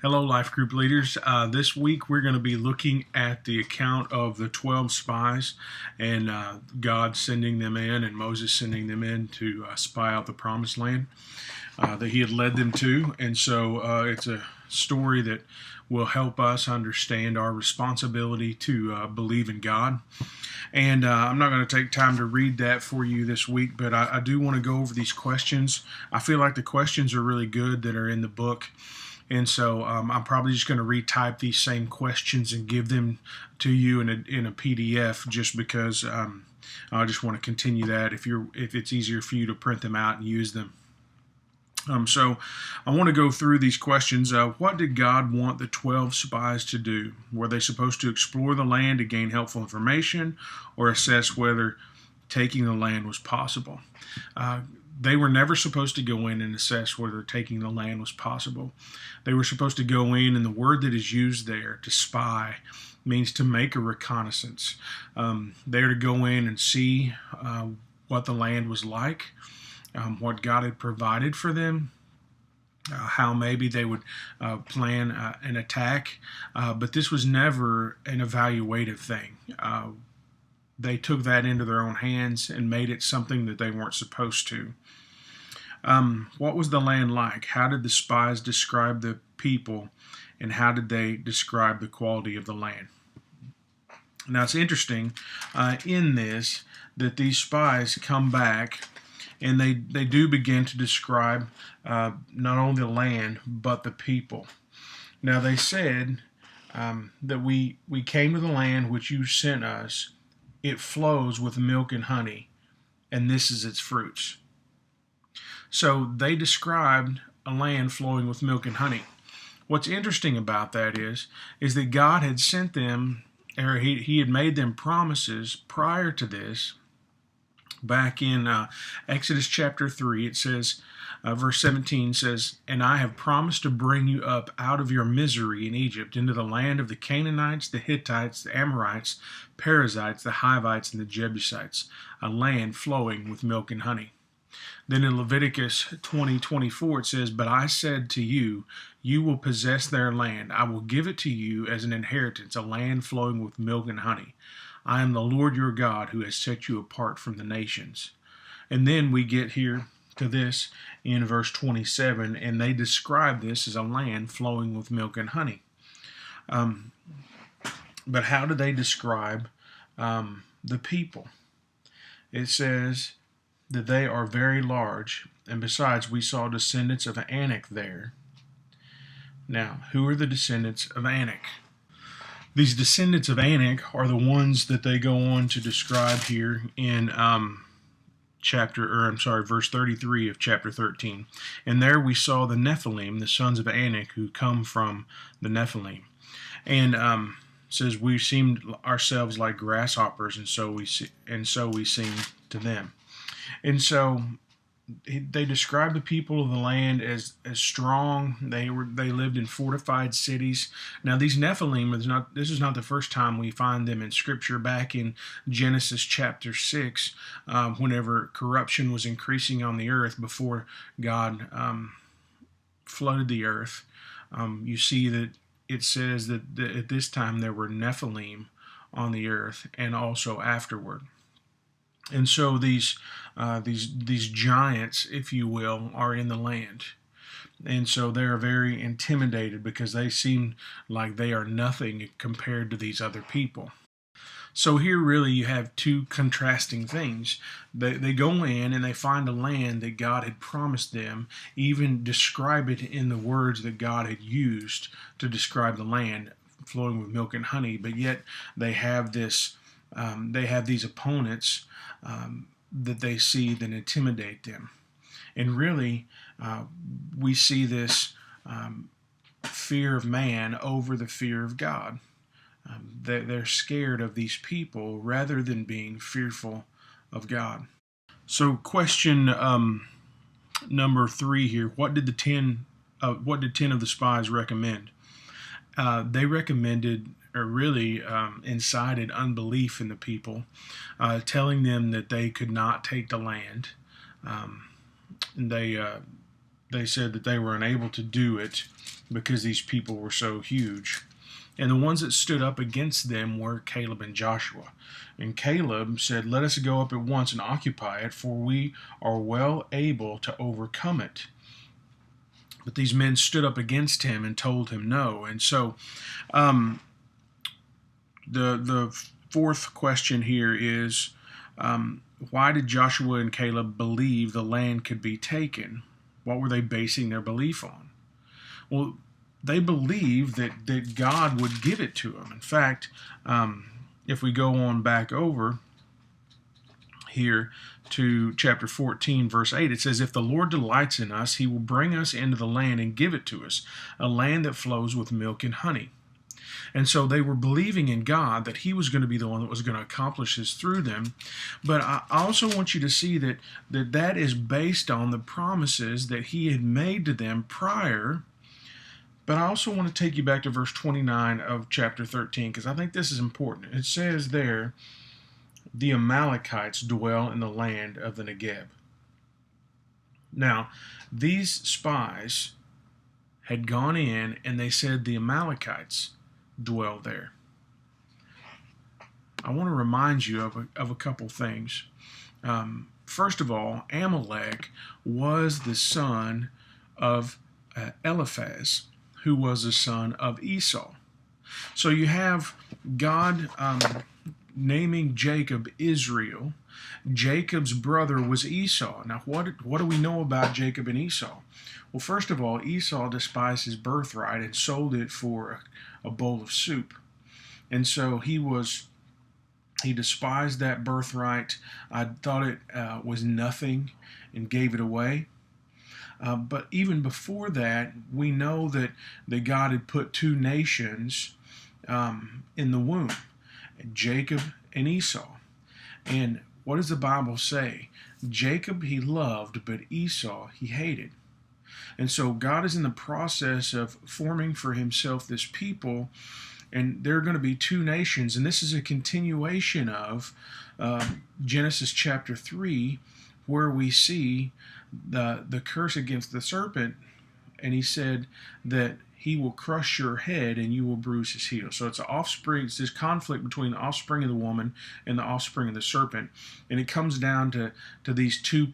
Hello, Life Group leaders. This week we're going to be looking at the account of the 12 spies and God sending them in and Moses sending them in to spy out the promised land that he had led them to. And so it's a story that will help us understand our responsibility to believe in God. And I'm not going to take time to read that for you this week, but I do want to go over these questions. I feel like the questions are really good that are in the book. And so I'm probably just going to retype these same questions and give them to you in a PDF, just because I just want to continue that if it's easier for you to print them out and use them. So I want to go through these questions. What did God want the 12 spies to do? Were they supposed to explore the land to gain helpful information or assess whether taking the land was possible? They were never supposed to go in and assess whether taking the land was possible. They were supposed to go in, and the word that is used there, to spy, means to make a reconnaissance. They're to go in and see what the land was like, what God had provided for them, how maybe they would plan an attack. But this was never an evaluative thing. They took that into their own hands and made it something that they weren't supposed to. What was the land like? How did the spies describe the people, and how did they describe the quality of the land? Now, it's interesting in this that these spies come back and they do begin to describe not only the land but the people. Now, they said that we came to the land which you sent us. It flows with milk and honey, and this is its fruits. So they described a land flowing with milk and honey. What's interesting about that is that God had sent them, or he had made them promises prior to this. Back in Exodus chapter 3, it says, verse 17 says, "And I have promised to bring you up out of your misery in Egypt into the land of the Canaanites, the Hittites, the Amorites, Perizzites, the Hivites, and the Jebusites, a land flowing with milk and honey." Then in Leviticus 20:24 it says, "But I said to you, you will possess their land. I will give it to you as an inheritance, a land flowing with milk and honey. I am the Lord your God who has set you apart from the nations." And then we get here to this in verse 27, and they describe this as a land flowing with milk and honey. But how do they describe the people? It says that they are very large, and besides, we saw descendants of Anak there. Now, who are the descendants of Anak? These descendants of Anak are the ones that they go on to describe here in verse 33 of chapter 13. And there we saw the Nephilim, the sons of Anak, who come from the Nephilim. And says we seemed ourselves like grasshoppers, and so we seemed to them. And so they describe the people of the land as strong. They lived in fortified cities. Now, these Nephilim this is not the first time we find them in Scripture. Back in Genesis chapter 6, whenever corruption was increasing on the earth before God flooded the earth, you see that it says that at this time there were Nephilim on the earth, and also afterward. And so these giants, if you will, are in the land. And so they are very intimidated because they seem like they are nothing compared to these other people. So here really you have two contrasting things. They go in and they find a land that God had promised them, even describe it in the words that God had used to describe the land flowing with milk and honey, but yet they have these opponents that they see that intimidate them. And really, we see this fear of man over the fear of God. They're scared of these people rather than being fearful of God. So question number 3 here, what did 10 of the spies recommend? They recommended, or really incited, unbelief in the people, telling them that they could not take the land. They they said that they were unable to do it because these people were so huge. And the ones that stood up against them were Caleb and Joshua. And Caleb said, "Let us go up at once and occupy it, for we are well able to overcome it." But these men stood up against him and told him no. And so the fourth question here is, why did Joshua and Caleb believe the land could be taken? What were they basing their belief on? Well, they believed that God would give it to them. In fact, if we go on back over here to chapter 14, verse 8, it says, "If the Lord delights in us, he will bring us into the land and give it to us, a land that flows with milk and honey." And so they were believing in God that he was going to be the one that was going to accomplish this through them. But I also want you to see that is based on the promises that he had made to them prior. But I also want to take you back to verse 29 of chapter 13, because I think this is important. It says there, "The Amalekites dwell in the land of the Negeb." Now, these spies had gone in and they said the Amalekites dwell there. I want to remind you of a couple things. First of all, Amalek was the son of Eliphaz, who was the son of Esau. So you have God naming Jacob Israel. Jacob's brother was Esau. Now, what do we know about Jacob and Esau? Well, first of all, Esau despised his birthright and sold it for a bowl of soup. And so he despised that birthright. I thought it was nothing and gave it away. But even before that, we know that God had put two nations in the womb, Jacob and Esau. And what does the Bible say? Jacob he loved, but Esau he hated. And so God is in the process of forming for himself this people, and there are going to be two nations. And this is a continuation of Genesis chapter 3, where we see the curse against the serpent, and he said that he will crush your head and you will bruise his heel. So it's this conflict between the offspring of the woman and the offspring of the serpent, and it comes down to these two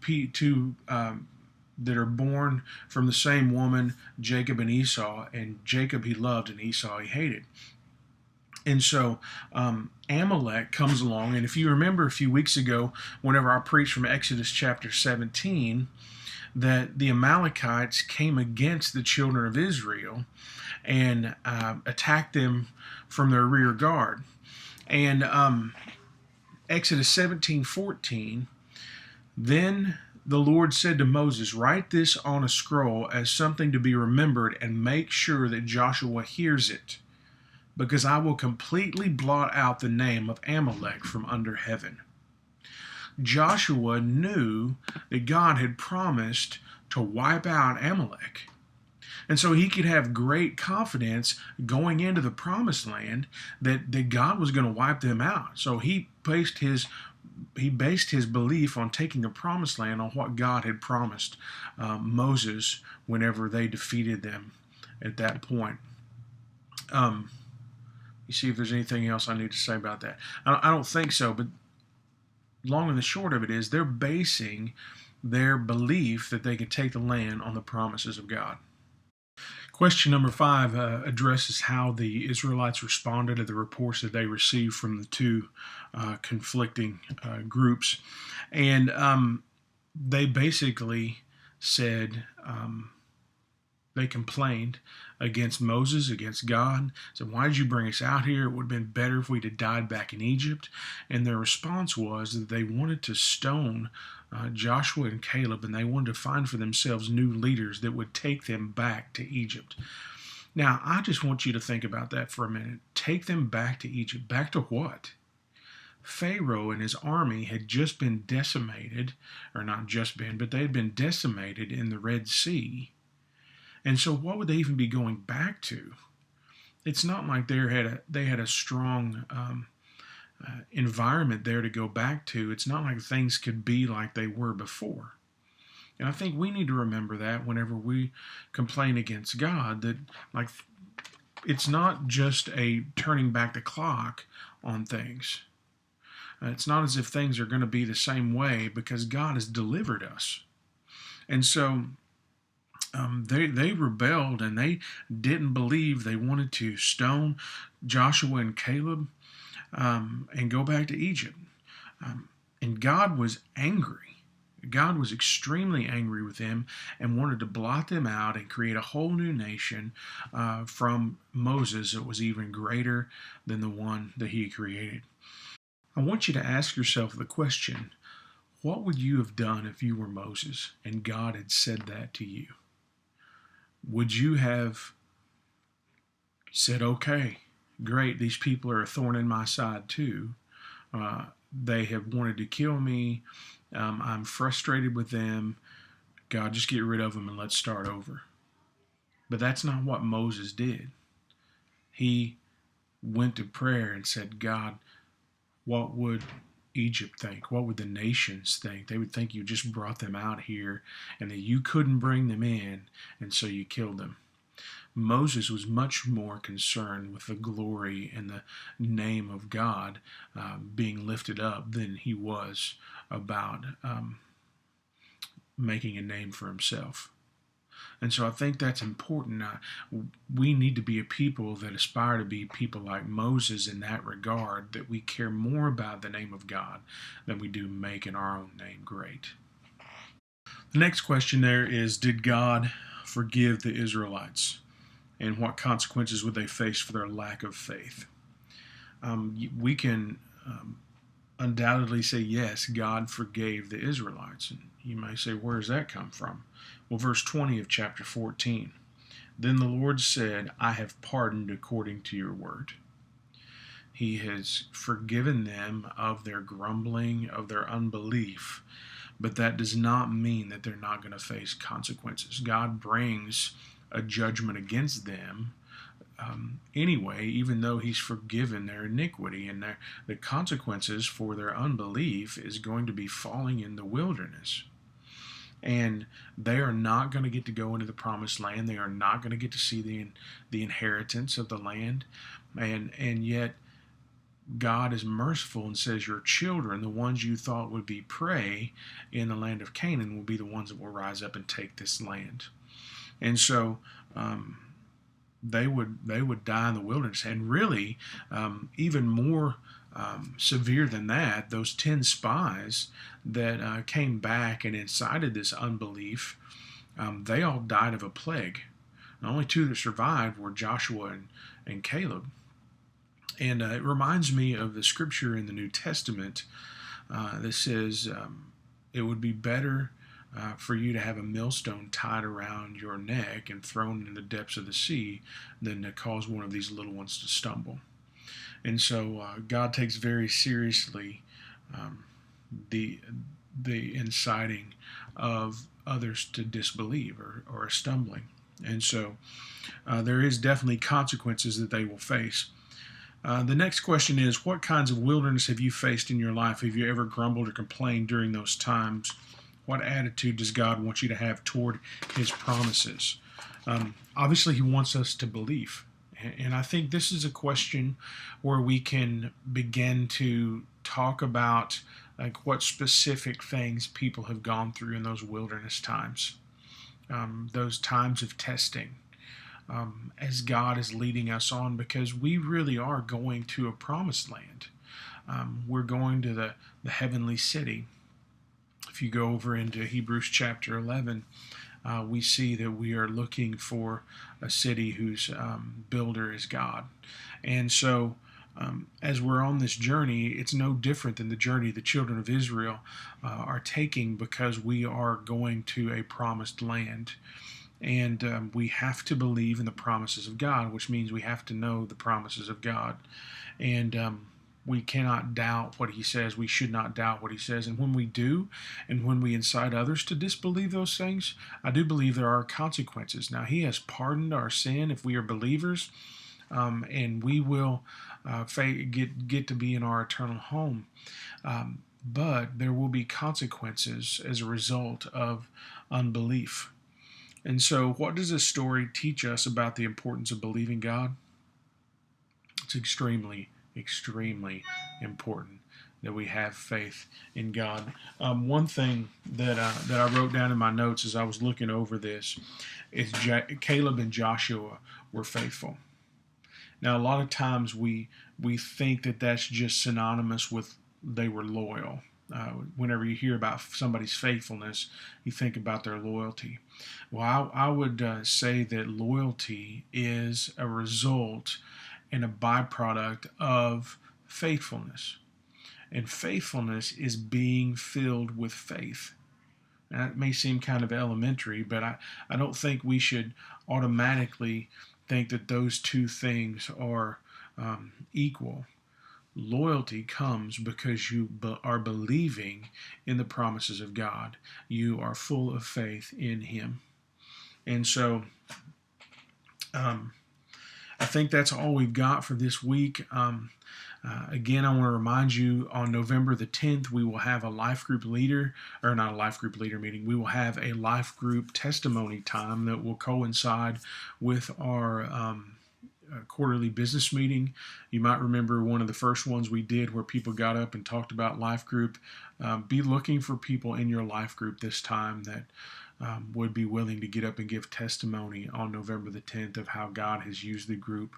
that are born from the same woman, Jacob and Esau, and Jacob he loved and Esau he hated. And so Amalek comes along, and if you remember a few weeks ago, whenever I preached from Exodus chapter 17, that the Amalekites came against the children of Israel and attacked them from their rear guard. And Exodus 17:14, "Then the Lord said to Moses, write this on a scroll as something to be remembered, and make sure that Joshua hears it, because I will completely blot out the name of Amalek from under heaven." Joshua knew that God had promised to wipe out Amalek. And so he could have great confidence going into the promised land that God was going to wipe them out. So he based his belief on taking a promised land on what God had promised Moses whenever they defeated them at that point. You see if there's anything else I need to say about that. I don't think so, but long and the short of it is they're basing their belief that they can take the land on the promises of God. Question number 5 addresses how the Israelites responded to the reports that they received from the two conflicting groups. And they basically said, they complained against Moses, against God. Said, "Why did you bring us out here? It would have been better if we'd have died back in Egypt." And their response was that they wanted to stone Joshua and Caleb, and they wanted to find for themselves new leaders that would take them back to Egypt. Now, I just want you to think about that for a minute. Take them back to Egypt. Back to what? Pharaoh and his army had just been decimated, or not just been, but they had been decimated in the Red Sea. And so what would they even be going back to? It's not like they had a strong environment there to go back to. It's not like things could be like they were before. And I think we need to remember that whenever we complain against God, that like it's not just a turning back the clock on things. It's not as if things are going to be the same way, because God has delivered us. And so they rebelled, and they didn't believe. They wanted to stone Joshua and Caleb, and go back to Egypt. And God was angry. God was extremely angry with them and wanted to blot them out and create a whole new nation from Moses that was even greater than the one that he created. I want you to ask yourself the question, what would you have done if you were Moses and God had said that to you? Would you have said, okay, great, these people are a thorn in my side too. They have wanted to kill me. I'm frustrated with them. God, just get rid of them and let's start over. But that's not what Moses did. He went to prayer and said, God, what would Egypt think? What would the nations think? They would think you just brought them out here and that you couldn't bring them in, and so you killed them. Moses was much more concerned with the glory and the name of God being lifted up than he was about making a name for himself. And so I think that's important. We need to be a people that aspire to be people like Moses in that regard, that we care more about the name of God than we do making our own name great. The next question there is, did God forgive the Israelites? And what consequences would they face for their lack of faith? We can undoubtedly say, yes, God forgave the Israelites. And you may say, where does that come from? Well, verse 20 of chapter 14. Then the Lord said, I have pardoned according to your word. He has forgiven them of their grumbling, of their unbelief, but that does not mean that they're not going to face consequences. God brings a judgment against them anyway, even though he's forgiven their iniquity, and the consequences for their unbelief is going to be falling in the wilderness. And they are not going to get to go into the promised land. They are not going to get to see the inheritance of the land. And yet God is merciful and says, your children, the ones you thought would be prey in the land of Canaan, will be the ones that will rise up and take this land. And so they would die in the wilderness. And really, even more severe than that, those 10 spies that came back and incited this unbelief, they all died of a plague. The only 2 that survived were Joshua and Caleb. And it reminds me of the scripture in the New Testament that says it would be better for you to have a millstone tied around your neck and thrown in the depths of the sea than to cause one of these little ones to stumble. And so God takes very seriously the inciting of others to disbelieve or stumbling. And so there is definitely consequences that they will face. The next question is, what kinds of wilderness have you faced in your life? Have you ever grumbled or complained during those times? What attitude does God want you to have toward his promises? Obviously, he wants us to believe. And I think this is a question where we can begin to talk about like what specific things people have gone through in those wilderness times, those times of testing, as God is leading us on, because we really are going to a promised land. We're going to the heavenly city. If you go over into Hebrews chapter 11, we see that we are looking for a city whose builder is God. And so as we're on this journey, it's no different than the journey the children of Israel are taking, because we are going to a promised land. And we have to believe in the promises of God, which means we have to know the promises of God. And we cannot doubt what he says. We should not doubt what he says. And when we do, and when we incite others to disbelieve those things, I do believe there are consequences. Now, he has pardoned our sin if we are believers, and we will get to be in our eternal home. but there will be consequences as a result of unbelief. And so, what does this story teach us about the importance of believing God? It's extremely, extremely important that we have faith in God. One thing that I wrote down in my notes as I was looking over this is Caleb and Joshua were faithful. Now, a lot of times we think that that's just synonymous with they were loyal. Whenever you hear about somebody's faithfulness, you think about their loyalty. Well, I would say that loyalty is a result and a byproduct of faithfulness. And faithfulness is being filled with faith. Now, that may seem kind of elementary, but I don't think we should automatically think that those two things are equal. Loyalty comes because you are believing in the promises of God. You are full of faith in Him. And so I think that's all we've got for this week. Again, I want to remind you on November the 10th, we will have a life group leader, or not a life group leader meeting, we will have a life group testimony time that will coincide with our quarterly business meeting. You might remember one of the first ones we did where people got up and talked about life group. Be looking for people in your life group this time that would be willing to get up and give testimony on November the 10th of how God has used the group,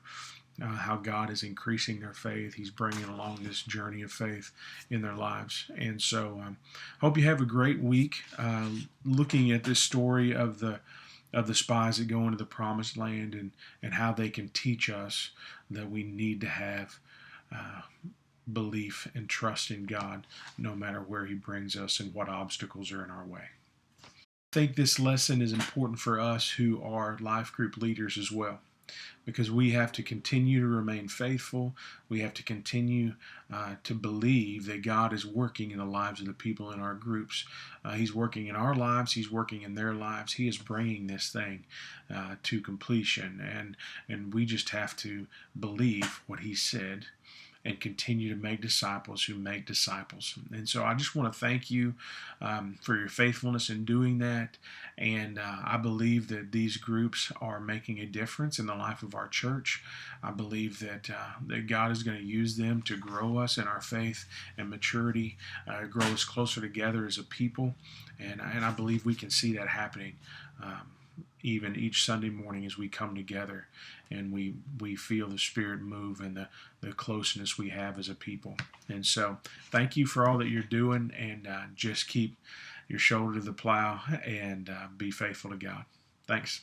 how God is increasing their faith. He's bringing along this journey of faith in their lives. And so hope you have a great week looking at this story of the spies that go into the promised land and how they can teach us that we need to have belief and trust in God no matter where He brings us and what obstacles are in our way. I think this lesson is important for us who are life group leaders as well, because we have to continue to remain faithful. We have to continue to believe that God is working in the lives of the people in our groups. He's working in our lives. He's working in their lives. He is bringing this thing to completion, and we just have to believe what He said and continue to make disciples who make disciples. And so I just want to thank you for your faithfulness in doing that. And I believe that these groups are making a difference in the life of our church. I believe that God is going to use them to grow us in our faith and maturity, grow us closer together as a people. And I believe we can see that happening even each Sunday morning as we come together and we feel the Spirit move and the closeness we have as a people. And so thank you for all that you're doing, and just keep your shoulder to the plow and be faithful to God. Thanks.